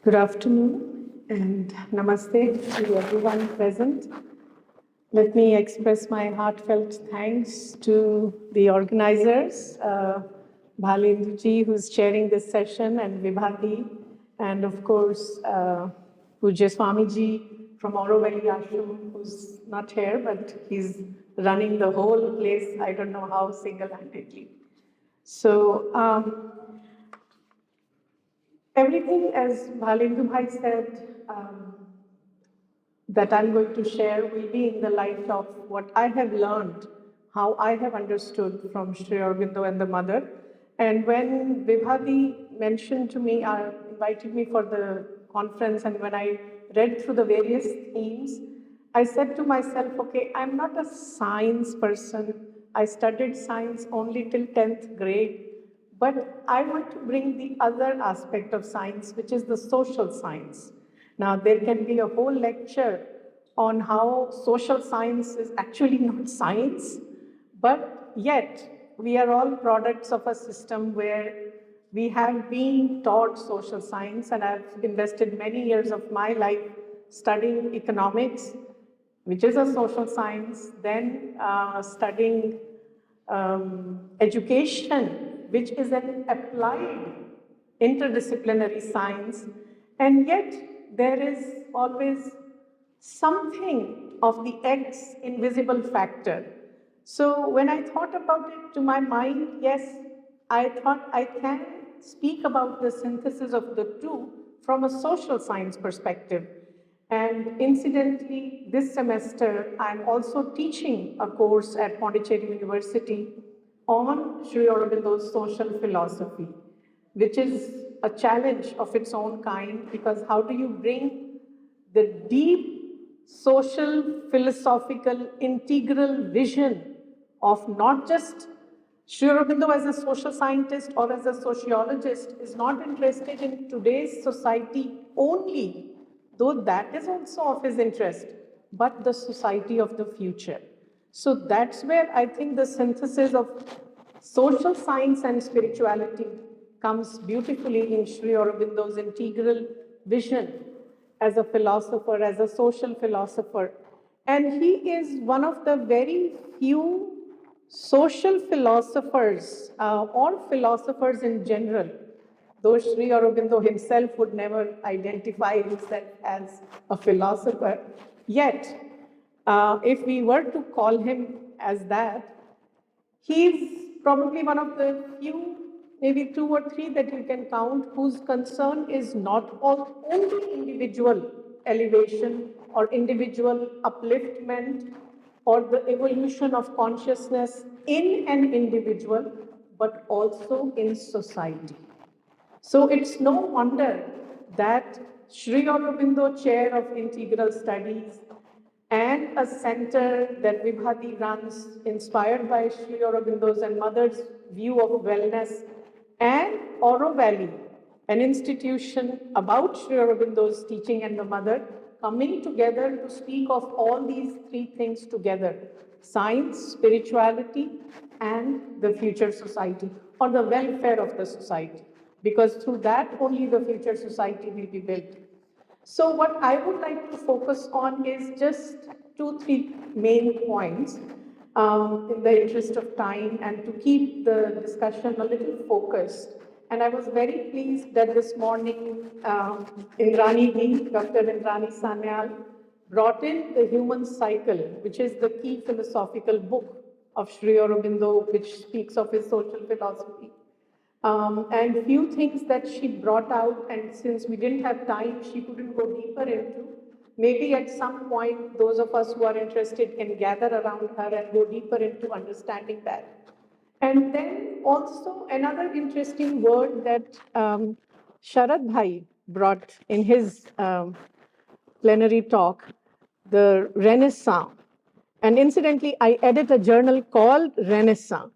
Good afternoon and namaste to everyone present. Let me express my heartfelt thanks to the organizers, Bhalenduji, who's chairing this session, and Vibhati, and of course, Pujya Swamiji from Aurobindo Ashram, who's not here, but he's running the whole place, I don't know how, single-handedly. So, everything, as Bhalendu Bhai said, that I'm going to share will be in the light of what I have learned, how I have understood from Sri Aurobindo and the mother. And when Vibhati mentioned to me, invited me for the conference, and when I read through the various themes, I said to myself, okay, I'm not a science person. I studied science only till 10th grade. But I want to bring the other aspect of science, which is the social science. Now, there can be a whole lecture on how social science is actually not science, but yet we are all products of a system where we have been taught social science, and I've invested many years of my life studying economics, which is a social science, then studying education, which is an applied interdisciplinary science, and yet there is always something of the X invisible factor. So when I thought about it to my mind, yes, I thought I can speak about the synthesis of the two from a social science perspective. And incidentally, this semester, I'm also teaching a course at Pondicherry University on Sri Aurobindo's social philosophy, which is a challenge of its own kind, because how do you bring the deep social, philosophical, integral vision of not just Sri Aurobindo as a social scientist or as a sociologist is not interested in today's society only, though that is also of his interest, but the society of the future. So that's where I think the synthesis of social science and spirituality comes beautifully in Sri Aurobindo's integral vision as a philosopher, as a social philosopher. And he is one of the very few social philosophers or philosophers in general, though Sri Aurobindo himself would never identify himself as a philosopher, yet if we were to call him as that, he's probably one of the few, maybe two or three that you can count, whose concern is not only individual elevation or individual upliftment or the evolution of consciousness in an individual, but also in society. So it's no wonder that Sri Aurobindo Chair of Integral Studies and a center that Vibhati runs, inspired by Sri Aurobindo's and Mother's view of wellness, and Auro Valley, an institution about Sri Aurobindo's teaching and the Mother, coming together to speak of all these three things together: science, spirituality, and the future society, or the welfare of the society, because through that only the future society will be built. So what I would like to focus on is just 2-3 main points in the interest of time and to keep the discussion a little focused. And I was very pleased that this morning Indrani Ji, Dr. Indrani Sanyal, brought in the human cycle, which is the key philosophical book of Sri Aurobindo, which speaks of his social philosophy. And few things that she brought out, and since we didn't have time, she couldn't go deeper into. Maybe at some point, those of us who are interested can gather around her and go deeper into understanding that. And then also another interesting word that Sharad Bhai brought in his plenary talk, the Renaissance. And incidentally, I edit a journal called Renaissance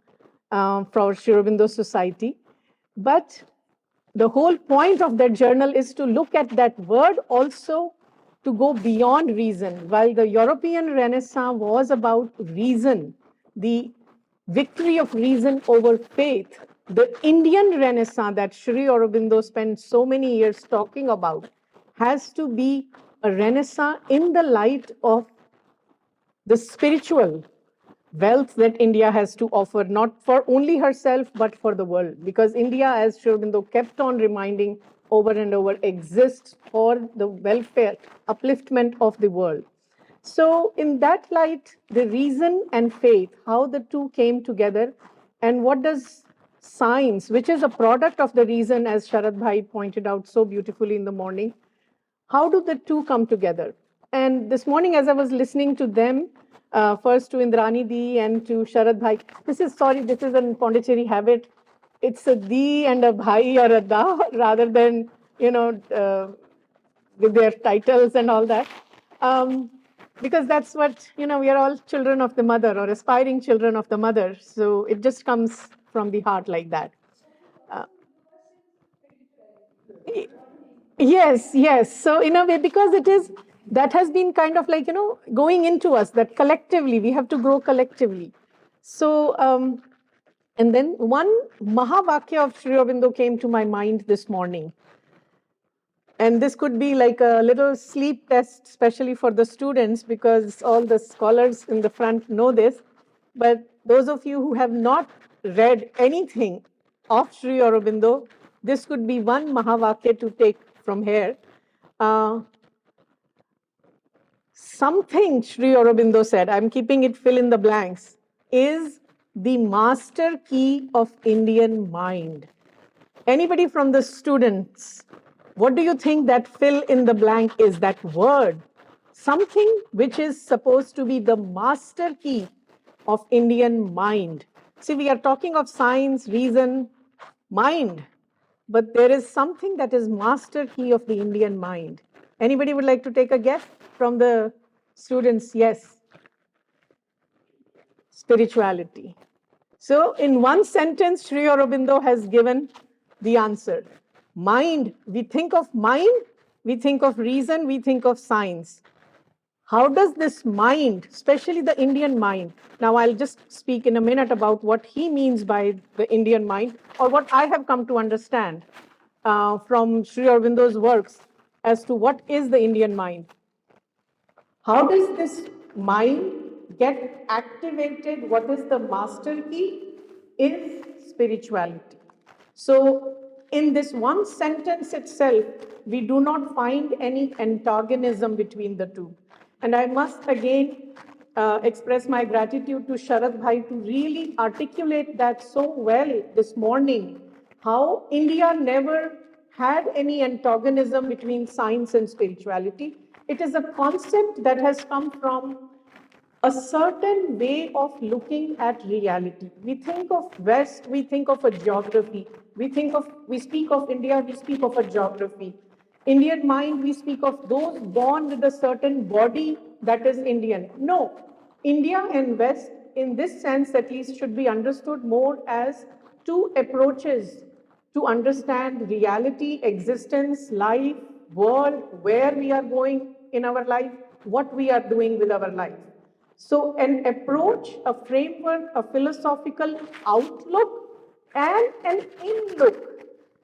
for Sri Aurobindo Society. But the whole point of that journal is to look at that word also to go beyond reason. While the European Renaissance was about reason, the victory of reason over faith, the Indian Renaissance that Sri Aurobindo spent so many years talking about has to be a Renaissance in the light of the spiritual wealth that India has to offer, not for only herself, but for the world. Because India, as Sri Aurobindo kept on reminding over and over, exists for the welfare, upliftment of the world. So, in that light, the reason and faith, how the two came together, and what does science, which is a product of the reason, as Sharad Bhai pointed out so beautifully in the morning, how do the two come together? And this morning, as I was listening to them, first to Indrani Di and to Sharad Bhai, this is a Pondicherry habit. It's a Di and a Bhai or a Da rather than, with their titles and all that. Because that's what, we are all children of the mother or aspiring children of the mother. So it just comes from the heart like that. Yes, yes. So in a way, because it is, that has been kind of like, going into us, that collectively, we have to grow collectively. So, and then one Mahavakya of Sri Aurobindo came to my mind this morning. And this could be like a little sleep test, especially for the students, because all the scholars in the front know this. But those of you who have not read anything of Sri Aurobindo, this could be one Mahavakya to take from here. Something Sri Aurobindo said, I'm keeping it fill in the blanks, is the master key of Indian mind. Anybody from the students, what do you think that fill in the blank is, that word? Something which is supposed to be the master key of Indian mind. See, we are talking of science, reason, mind, but there is something that is master key of the Indian mind. Anybody would like to take a guess from the students? Yes. Spirituality. So in one sentence, Sri Aurobindo has given the answer. Mind, we think of mind, we think of reason, we think of science. How does this mind, especially the Indian mind, now I'll just speak in a minute about what he means by the Indian mind, or what I have come to understand from Sri Aurobindo's works as to what is the Indian mind. How does this mind get activated? What is the master key? Is spirituality. So, in this one sentence itself, we do not find any antagonism between the two. And I must again express my gratitude to Sharad Bhai to really articulate that so well this morning, how India never had any antagonism between science and spirituality. It is a concept that has come from a certain way of looking at reality. We think of West, we think of a geography. We speak of India, we speak of a geography. Indian mind, we speak of those born with a certain body that is Indian. No, India and West, in this sense at least, should be understood more as two approaches to understand reality, existence, life, world, where we are going in our life, what we are doing with our life. So an approach, a framework, a philosophical outlook, and an in-look,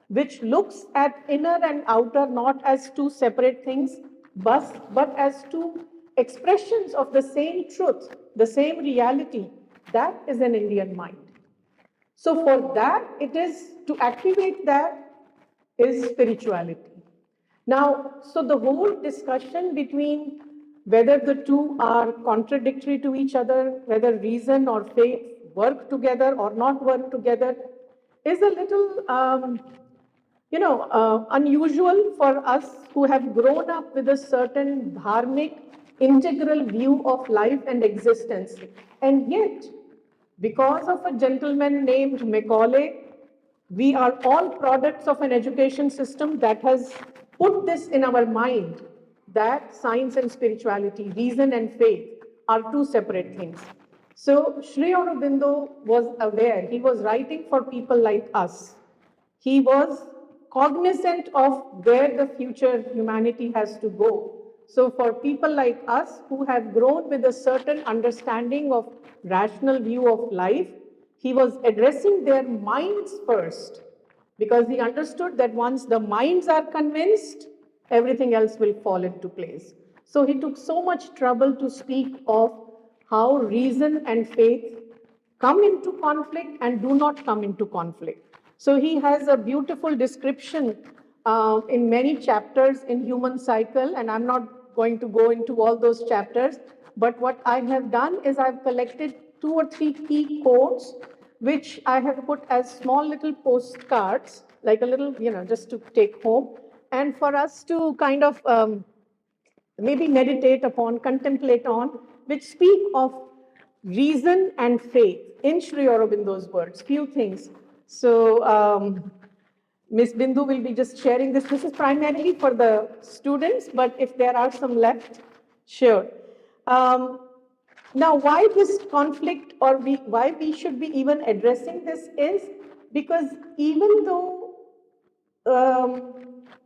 which looks at inner and outer not as two separate things, but as two expressions of the same truth, the same reality. That is an Indian mind. So for that, it is to activate that is spirituality. Now, so the whole discussion between whether the two are contradictory to each other, whether reason or faith work together or not work together, is a little, unusual for us who have grown up with a certain dharmic, integral view of life and existence. And yet, because of a gentleman named Macaulay, we are all products of an education system that has put this in our mind, that science and spirituality, reason and faith are two separate things. So Sri Aurobindo was aware, he was writing for people like us. He was cognizant of where the future humanity has to go. So for people like us who have grown with a certain understanding of rational view of life, he was addressing their minds first, because he understood that once the minds are convinced, everything else will fall into place. So he took so much trouble to speak of how reason and faith come into conflict and do not come into conflict. So he has a beautiful description in many chapters in human cycle, and I'm not going to go into all those chapters, but what I have done is I've collected 2 or 3 key quotes which I have put as small little postcards, like a little, just to take home, and for us to kind of maybe meditate upon, contemplate on, which speak of reason and faith in Sri Aurobindo's words, few things. So Ms. Bindu will be just sharing this. This is primarily for the students, but if there are some left, sure. Now, why this conflict, or why we should be even addressing this, is because even though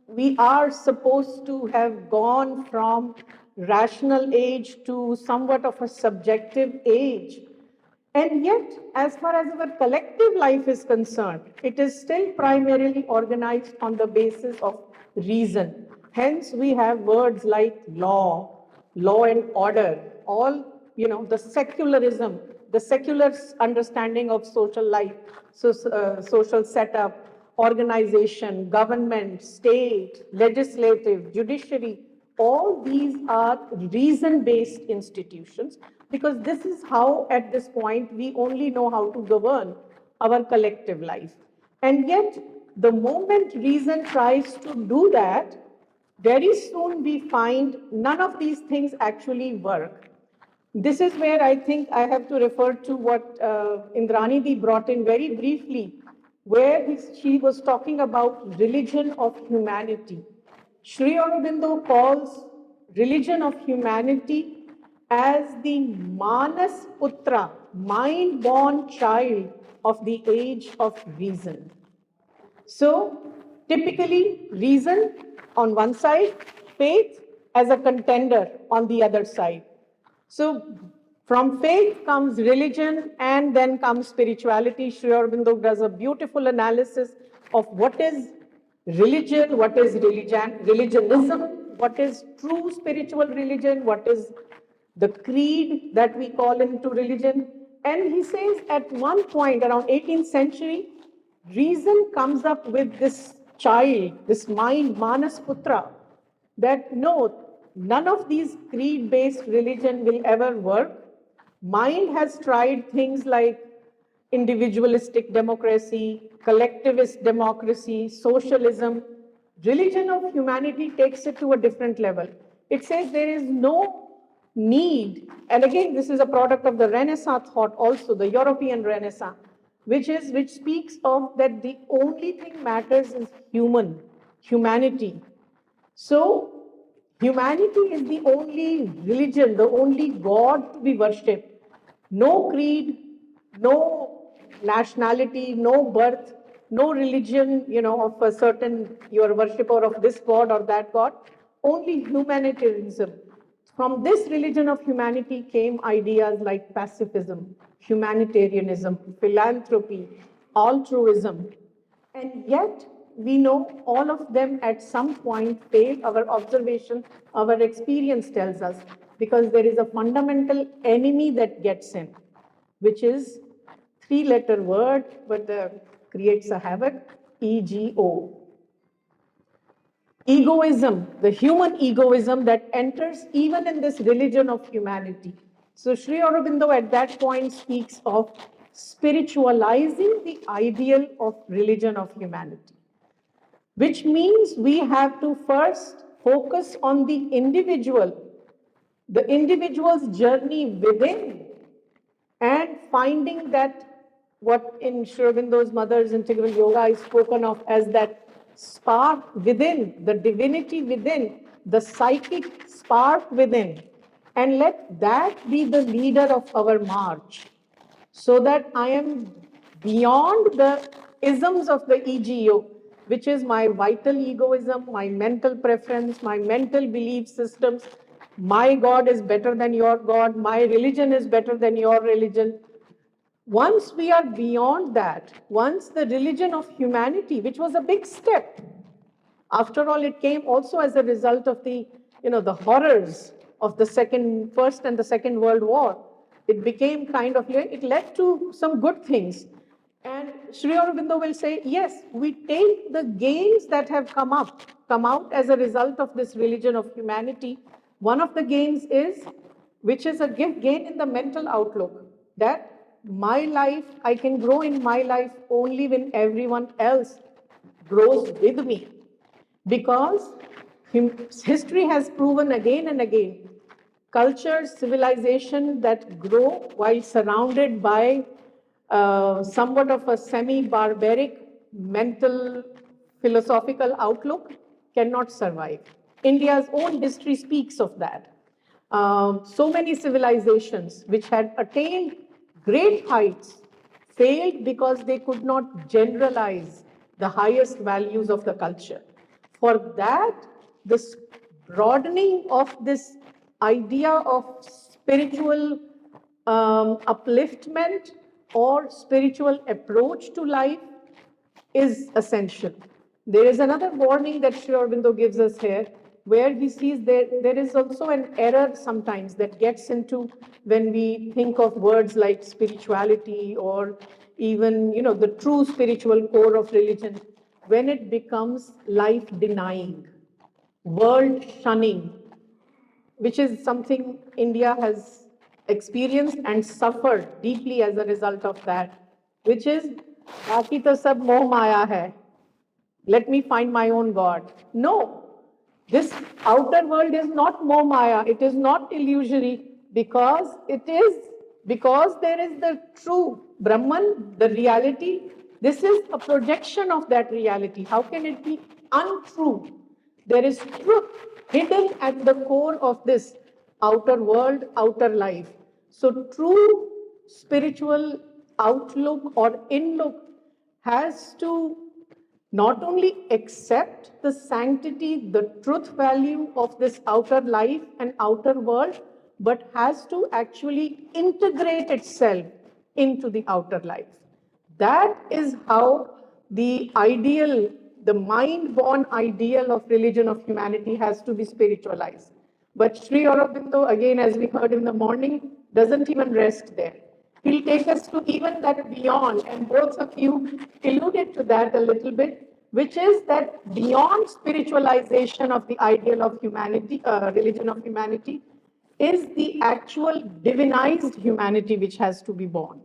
we are supposed to have gone from rational age to somewhat of a subjective age, and yet, as far as our collective life is concerned, it is still primarily organized on the basis of reason. Hence, we have words like law, law and order, all, the secularism, the secular understanding of social life, social setup, organization, government, state, legislative, judiciary, all these are reason-based institutions, because this is how, at this point, we only know how to govern our collective life. And yet, the moment reason tries to do that, very soon we find none of these things actually work. This is where I think I have to refer to what Indranidhi brought in very briefly, where she was talking about religion of humanity. Sri Aurobindo calls religion of humanity as the Manas Putra, mind-born child of the age of reason. So, typically, reason on one side, faith as a contender on the other side. So, from faith comes religion, and then comes spirituality. Sri Aurobindo does a beautiful analysis of what is religion, what is religionism, what is true spiritual religion, what is the creed that we call into religion. And he says at one point around 18th century, reason comes up with this child, this mind, Manas Putra, that no, none of these creed-based religion will ever work. Mind has tried things like individualistic democracy, collectivist democracy, socialism. Religion of humanity takes it to a different level. It says there is no need, and again, this is a product of the Renaissance thought also, the European Renaissance, which speaks of that the only thing matters is humanity. So, humanity is the only religion, the only God to be worshipped. No creed, no nationality, no birth, no religion, of a certain, you're a worshipper of this God or that God, only humanitarianism. From this religion of humanity came ideas like pacifism, humanitarianism, philanthropy, altruism. And yet, we know all of them at some point fail. Our observation, our experience tells us, because there is a fundamental enemy that gets in, which is 3-letter word, but creates a havoc, ego. Egoism, the human egoism that enters even in this religion of humanity. So Sri Aurobindo at that point speaks of spiritualizing the ideal of religion of humanity, which means we have to first focus on the individual's journey within, and finding that what in Sri Aurobindo's mother's integral yoga is spoken of as that spark within, the divinity within, the psychic spark within, and let that be the leader of our march, so that I am beyond the isms of the ego, which is my vital egoism, my mental preference, my mental belief systems. My God is better than your God, my religion is better than your religion. Once we are beyond that, once the religion of humanity, which was a big step, after all, it came also as a result of the horrors of the First and the Second World War. It became it led to some good things. And Sri Aurobindo will say, yes, we take the gains that have come out as a result of this religion of humanity. One of the gains is, which is a gain in the mental outlook, that my life, I can grow in my life only when everyone else grows with me. Because history has proven again and again, cultures, civilization that grow while surrounded by somewhat of a semi-barbaric mental philosophical outlook cannot survive. India's own history speaks of that. So many civilizations which had attained great heights failed because they could not generalize the highest values of the culture. For that, this broadening of this idea of spiritual upliftment or spiritual approach to life is essential. There is another warning that Sri Aurobindo gives us here, where he sees there is also an error sometimes that gets into when we think of words like spirituality or even the true spiritual core of religion, when it becomes life denying, world shunning, which is something India has experienced and suffered deeply as a result of that, which is Baki to sab moh maya hai. Let me find my own God. No, this outer world is not moh maya. It is not illusory because there is the true Brahman, the reality. This is a projection of that reality. How can it be untrue? There is truth hidden at the core of this outer world, outer life. So true spiritual outlook or inlook has to not only accept the sanctity, the truth value of this outer life and outer world, but has to actually integrate itself into the outer life. That is how the ideal, the mind-born ideal of religion of humanity has to be spiritualized. But Sri Aurobindo, again, as we heard in the morning, doesn't even rest there. He'll take us to even that beyond, and both of you alluded to that a little bit, which is that beyond spiritualization of the ideal of humanity, religion of humanity, is the actual divinized humanity which has to be born.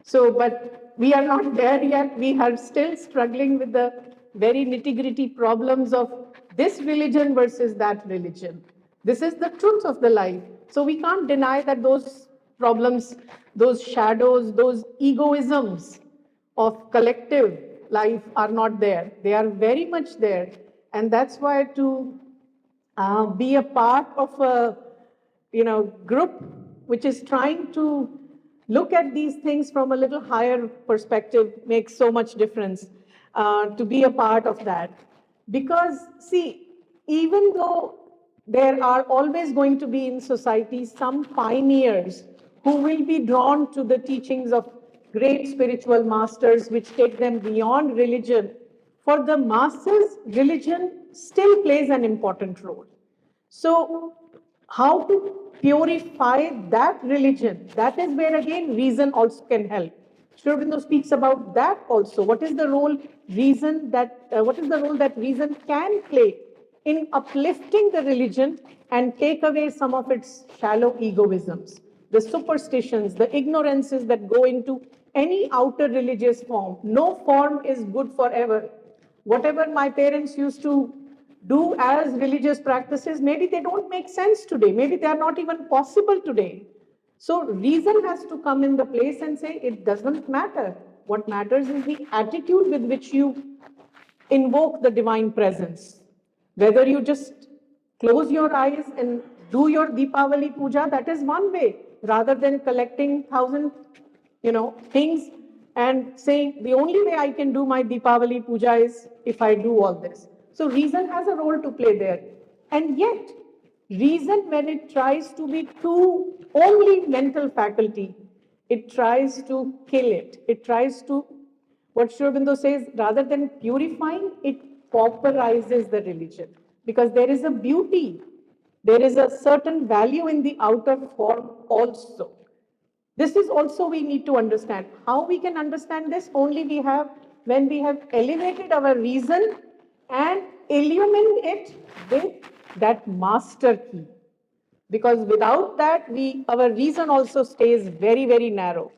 So, but we are not there yet. We are still struggling with the very nitty-gritty problems of this religion versus that religion. This is the truth of the life. So we can't deny that those problems, those shadows, those egoisms of collective life are not there. They are very much there. And that's why to be a part of a group which is trying to look at these things from a little higher perspective makes so much difference, to be a part of that. Because, see, even though there are always going to be in society some pioneers who will be drawn to the teachings of great spiritual masters which take them beyond religion, for the masses, religion still plays an important role. So, how to purify that religion? That is where again reason also can help. Sri Aurobindo speaks about that also. What is the role that reason can play in uplifting the religion and take away some of its shallow egoisms, the superstitions, the ignorances that go into any outer religious form? No form is good forever. Whatever my parents used to do as religious practices, maybe they don't make sense today. Maybe they are not even possible today. So reason has to come in the place and say it doesn't matter. What matters is the attitude with which you invoke the divine presence. Whether you just close your eyes and do your Deepavali puja, that is one way, rather than collecting 1,000, things and saying the only way I can do my Deepavali puja is if I do all this. So reason has a role to play there. And yet, reason, when it tries to be too only mental faculty, it tries to kill it. It tries to, what Sri Aurobindo says, rather than purifying, it pauperizes the religion. Because there is a beauty, there is a certain value in the outer form also. This is also we need to understand. How we can understand this? Only we have, when we have elevated our reason and illumined it with that master key. Because without that, our reason also stays very, very narrow.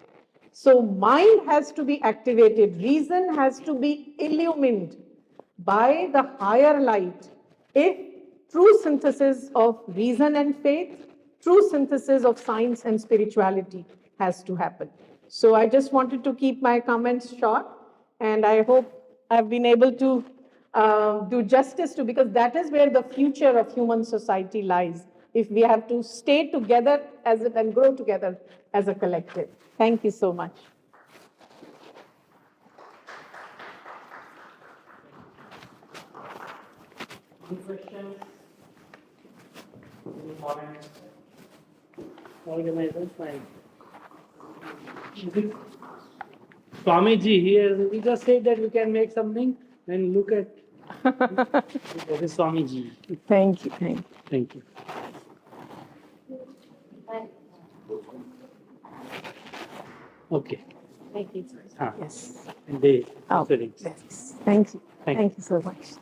So mind has to be activated. Reason has to be illumined by the higher light. If true synthesis of reason and faith, true synthesis of science and spirituality has to happen. So I just wanted to keep my comments short, and I hope I've been able to do justice to, because that is where the future of human society lies, if we have to stay together and grow together as a collective. Thank you so much. Any questions? Any comments? Organizers, fine. Swamiji here, we just said that we can make something and look at that is Swamiji. Thank you. Thank you. Thank you. Okay. Thank you. Yes. And they Oh, yes. Thank you. Thank Thank you so much.